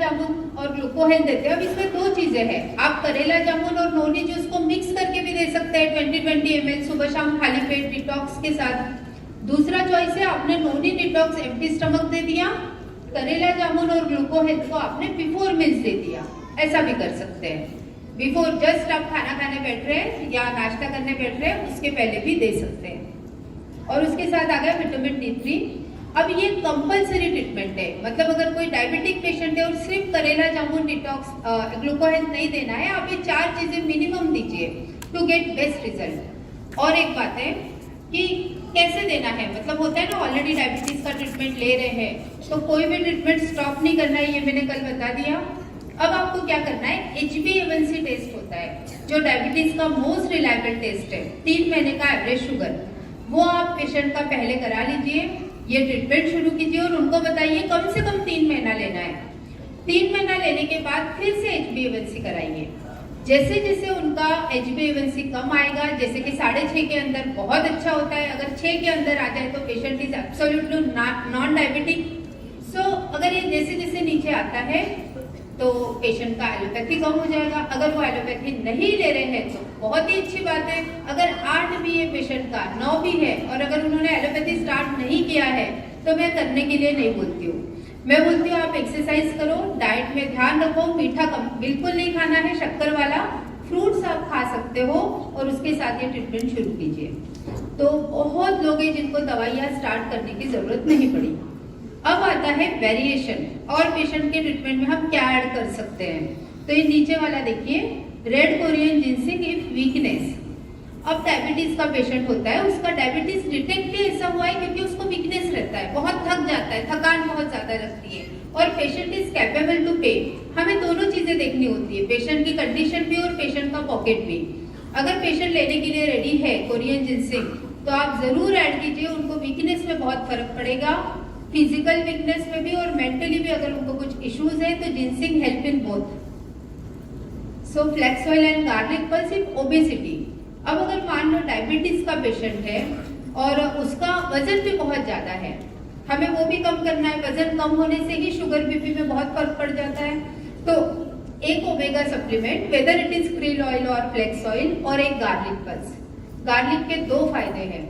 जामुन और ग्लूकोहेन देते हैं। अब इसमें दो चीजें हैं, आप करेला जामुन और नोनी जूस को मिक्स करके भी दे सकते हैं 20-20 ml सुबह शाम खाली पेट डिटॉक्स के साथ। दूसरा चॉइस है आपने नोनी डिटॉक्स एम्प्टी स्टमक दे दिया, करेला जामुन और ग्लूकोहेन को आपने बिफोर मील्स दे दिया, ऐसा भी कर सकते हैं। बिफोर जस्ट आप खाना खाने बैठ रहे हैं या नाश्ता करने बैठ रहे हैं उसके पहले भी दे सकते हैं। और उसके साथ आ गया विटामिन D3। अब ये कंपलसरी ट्रीटमेंट है, मतलब अगर कोई डायबिटिक पेशेंट है और सिर्फ करेला जामुन डिटॉक्स ग्लूकोहेन नहीं देना है, आप ये 4 चीजें मिनिमम दीजिए टू गेट बेस्ट रिजल्ट। और एक बात है कि कैसे देना है, मतलब होता है ना ऑलरेडी डायबिटीज का ट्रीटमेंट ले रहे हैं तो कोई भी ट्रीटमेंट स्टॉप नहीं करना है, ये मैंने कल बता दिया। अब आपको क्या करना है, HbA1c टेस्ट होता है जो डायबिटीज का मोस्ट रिलायबल टेस्ट है, 3 महीने का एवरेज शुगर, वो आप पेशेंट का पहले करा लीजिए, ये ट्रीटमेंट शुरू कीजिए और उनको बताइए कम से कम 3 महीना लेना है। 3 महीना लेने के बाद फिर से HbA1c कराइए। जैसे जैसे उनका HbA1c कम आएगा, जैसे कि 6.5 के अंदर बहुत अच्छा होता है, अगर 6 के अंदर आ जाए तो patient is absolutely non diabetic. So अगर ये जैसे जैसे नीचे आता है तो पेशेंट का एलोपैथी कम हो जाएगा। अगर वो एलोपैथी नहीं ले रहे हैं तो बहुत ही अच्छी बात है। अगर 8 भी है पेशेंट का, 9 भी है और अगर उन्होंने एलोपैथी स्टार्ट नहीं किया है तो मैं करने के लिए नहीं बोलती हूँ, मैं बोलती हूँ आप एक्सरसाइज करो, डाइट में ध्यान रखो, मीठा कम बिल्कुल नहीं खाना है, शक्कर वाला, फ्रूट्स आप खा सकते हो और उसके साथ ये ट्रीटमेंट शुरू कीजिए। तो बहुत लोग हैं जिनको दवाइयाँ स्टार्ट करने की जरूरत नहीं पड़ी। अब आता है वेरिएशन, और पेशेंट के ट्रीटमेंट में हम क्या ऐड कर सकते हैं। तो ये नीचे वाला देखिए, red Korean ginseng if weakness. अब डायबिटीज का पेशेंट होता है, उसका डायबिटीज डिटेक्ट भी ऐसा हुआ है क्योंकि उसको वीकनेस रहता है, बहुत थक जाता है, थकान बहुत ज्यादा लगती है और पेशेंट इज कैपेबल टू पे। हमें दोनों चीजें देखनी होती है, पेशेंट की कंडीशन भी और पेशेंट का पॉकेट भी। अगर पेशेंट लेने के लिए रेडी है कोरियन जिनसिंग तो आप जरूर ऐड कीजिए, उनको वीकनेस में बहुत फर्क पड़ेगा, फिजिकल वीकनेस में भी और मेंटली भी। अगर उनको कुछ इश्यूज है तो ginseng help in both. So flax oil and garlic pulse in obesity. अब अगर मान लो डायबिटीज का पेशेंट है और उसका वजन भी बहुत ज्यादा है, हमें वो भी कम करना है, वजन कम होने से ही शुगर बीपी में बहुत फर्क पड़ जाता है। तो एक omega supplement, whether it is krill oil और फ्लैक्स ऑयल, और एक गार्लिक पल्स। गार्लिक के 2 फायदे हैं।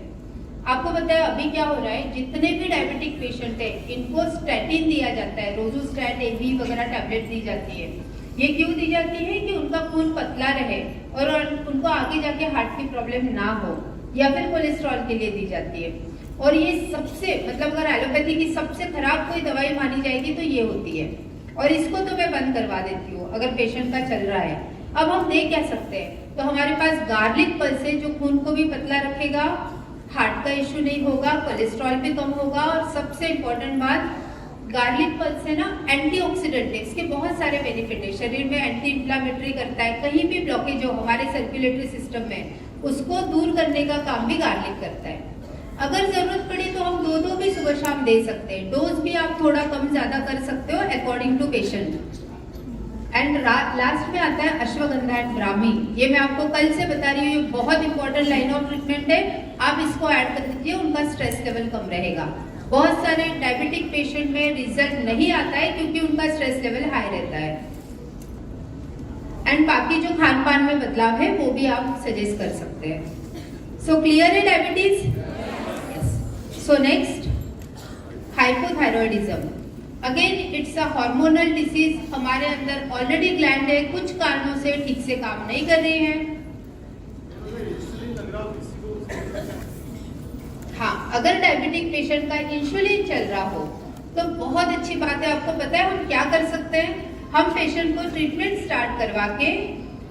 आपको पता है अभी क्या हो रहा है, जितने भी डायबिटिक पेशेंट है इनको स्टैटिन दिया जाता है, रोजोस्टैट, एवी वगैरह टैबलेट दी जाती है। ये क्यों दी जाती है कि उनका खून पतला रहे और उनको आगे जाके हार्ट की प्रॉब्लम ना हो, या फिर कोलेस्ट्रॉल के लिए दी जाती है। और ये सबसे, मतलब अगर एलोपैथी की सबसे खराब कोई दवाई मानी जाएगी तो ये होती है, और इसको तो मैं बंद करवा देती हूँ अगर पेशेंट का चल रहा है। अब हम दे क्या सकते हैं, तो हमारे पास गार्लिक पल्स है जो खून को भी पतला रखेगा, हार्ट का इश्यू नहीं होगा, कोलेस्ट्रॉल भी कम होगा, और सबसे इम्पोर्टेंट बात, गार्लिक पल्स है ना एंटीऑक्सीडेंट है, इसके बहुत सारे बेनिफिट है, शरीर में एंटी इंफ्लेमेटरी करता है, कहीं भी ब्लॉकेज हो हमारे सर्कुलेटरी सिस्टम में उसको दूर करने का काम भी गार्लिक करता है। अगर जरूरत पड़ी तो हम 2-2 भी सुबह शाम दे सकते हैं, डोज भी आप थोड़ा कम ज्यादा कर सकते हो according to patient. And last में आता है अश्वगंधा एंड ब्राह्मी। ये मैं आपको कल से बता रही हूँ, ये बहुत इंपॉर्टेंट लाइन ऑफ ट्रीटमेंट है, आप इसको ऐड कर दीजिए, उनका स्ट्रेस लेवल कम रहेगा। बहुत सारे डायबिटिक पेशेंट में रिजल्ट नहीं आता है क्योंकि उनका स्ट्रेस लेवल हाई रहता है। एंड बाकी जो खान पान में बदलाव है वो भी आप सजेस्ट कर सकते हैं। सो क्लियर है diabetes? So next, hypothyroidism. Again it's a hormonal disease, हमारे अंदर ऑलरेडी ग्लैंड है, कुछ कारणों से ठीक से काम नहीं कर रही है। हाँ, अगर डायबिटिक पेशेंट का इंसुलिन चल रहा हो तो बहुत अच्छी बात है। आपको पता है हम क्या कर सकते हैं, हम पेशेंट को ट्रीटमेंट स्टार्ट करवा के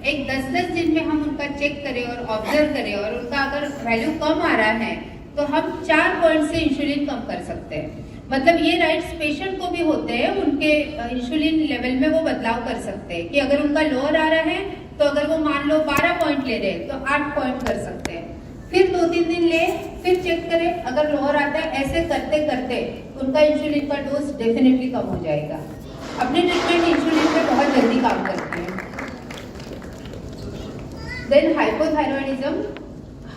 एक 10-10 दिन में हम उनका चेक करें और ऑब्जर्व करें, और उनका अगर वैल्यू कम आ रहा है तो हम 4 पॉइंट से इंसुलिन कम कर सकते हैं। मतलब ये राइट्स पेशेंट को भी होते हैं, उनके इंसुलिन लेवल में वो बदलाव कर सकते हैं कि अगर उनका लोअर आ रहा है तो अगर वो मान लो 12 पॉइंट ले रहे हैं तो 8 पॉइंट कर सकते हैं, फिर 2-3 दिन ले, फिर चेक करें, अगर लोअर आता है, ऐसे करते करते उनका इंसुलिन का डोज डेफिनेटली कम हो जाएगा। अपने ट्रीटमेंट इंसुलिन पे बहुत जल्दी काम करते हैं। देन हाइपोथायरॉयडिज्म,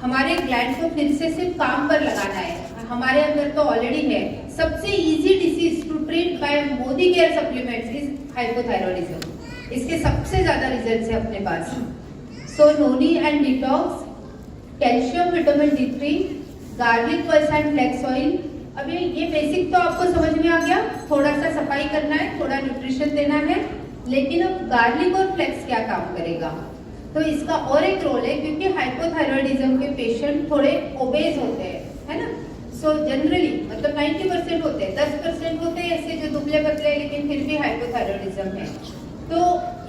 हमारे ग्लैंड को फिर से सिर्फ काम पर लगाना है, हमारे अंदर तो ऑलरेडी है। सबसे easy disease to treat by Modicare supplements is hypothyroidism, इसके सबसे ज्यादा रिजल्ट्स है अपने पास। So noni and detox, calcium vitamin D3, garlic pearls and flax oil. अभी ये बेसिक तो आपको समझ में आ गया, थोड़ा सा सफाई करना है, थोड़ा न्यूट्रिशन देना है, लेकिन अब गार्लिक और फ्लेक्स क्या काम करेगा, तो इसका और एक रोल है, क्योंकि हाइपोथायरॉयडिज्म के पेशेंट थोड़े ओबेज होते हैं, है ना। सो जनरली मतलब 90% होते हैं, 10% होते हैं ऐसे जो दुबले पतले लेकिन फिर भी हाइपोथायरॉयडिज्म है। तो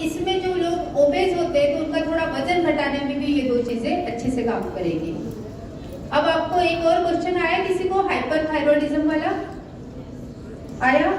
इसमें जो लोग ओबेज होते हैं तो उनका थोड़ा वजन घटाने में भी ये दो चीजें अच्छे से काम करेगी। अब आपको एक और क्वेश्चन आया किसी को हाइपरथायरॉयडिज्म वाला? आया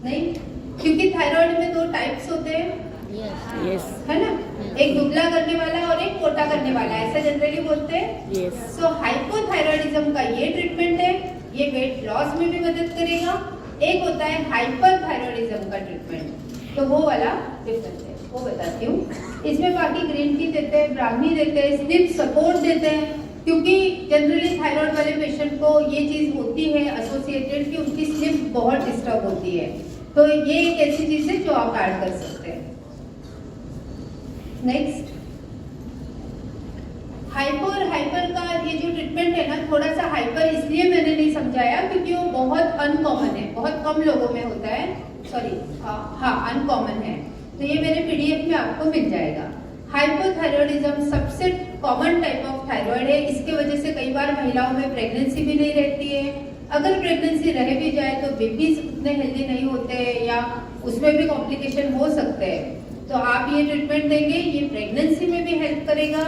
नहीं? क्योंकि थायराइड में दो टाइप्स होते हैं, Yes. है ना, एक दुबला करने वाला और एक मोटा करने वाला, ऐसा जनरली बोलते हैं। Yes. सो हाइपोथायरॉयडिज्म का ये ट्रीटमेंट है, ये वेट लॉस में भी मदद करेगा। एक होता है हाइपरथायरॉयडिज्म का ट्रीटमेंट, तो वो वाला डिफरेंट है, वो बताती हूँ। इसमें बाकी ग्रीन टी देते हैं, ब्राह्मी देते हैं, स्लिप सपोर्ट देते हैं, क्योंकि जनरली थायराइड वाले पेशेंट को ये चीज होती है एसोसिएटेड कि उनकी स्लिप बहुत डिस्टर्ब होती है, तो ये एक ऐसी चीज है जो आप ऐड कर सकते हैं। नेक्स्ट, हाइपर का ये जो ट्रीटमेंट है ना, थोड़ा सा हाइपर इसलिए मैंने नहीं समझाया क्योंकि वो बहुत अनकॉमन है, बहुत कम लोगों में होता है, सॉरी हाँ अनकॉमन है, तो ये मेरे पीडीएफ में आपको मिल जाएगा। हाइपोथायरॉयडिज्म सबसे कॉमन टाइप ऑफ थायराइड है, इसके वजह से कई बार महिलाओं में प्रेगनेंसी भी नहीं रहती है, अगर प्रेगनेंसी रह भी जाए तो बेबीज उतने हेल्दी नहीं होते या उसमें भी कॉम्प्लिकेशन हो सकते हैं। तो आप ये ट्रीटमेंट देंगे, ये प्रेगनेंसी में भी हेल्प करेगा,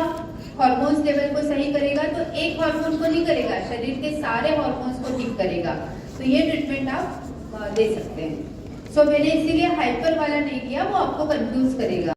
हार्मोन्स लेवल को सही करेगा, तो एक हार्मोन को नहीं करेगा, शरीर के सारे हार्मोन्स को ठीक करेगा, तो ये ट्रीटमेंट आप दे सकते हैं। सो मैंने इसीलिए हाइपर वाला नहीं दिया, वो आपको कंफ्यूज करेगा।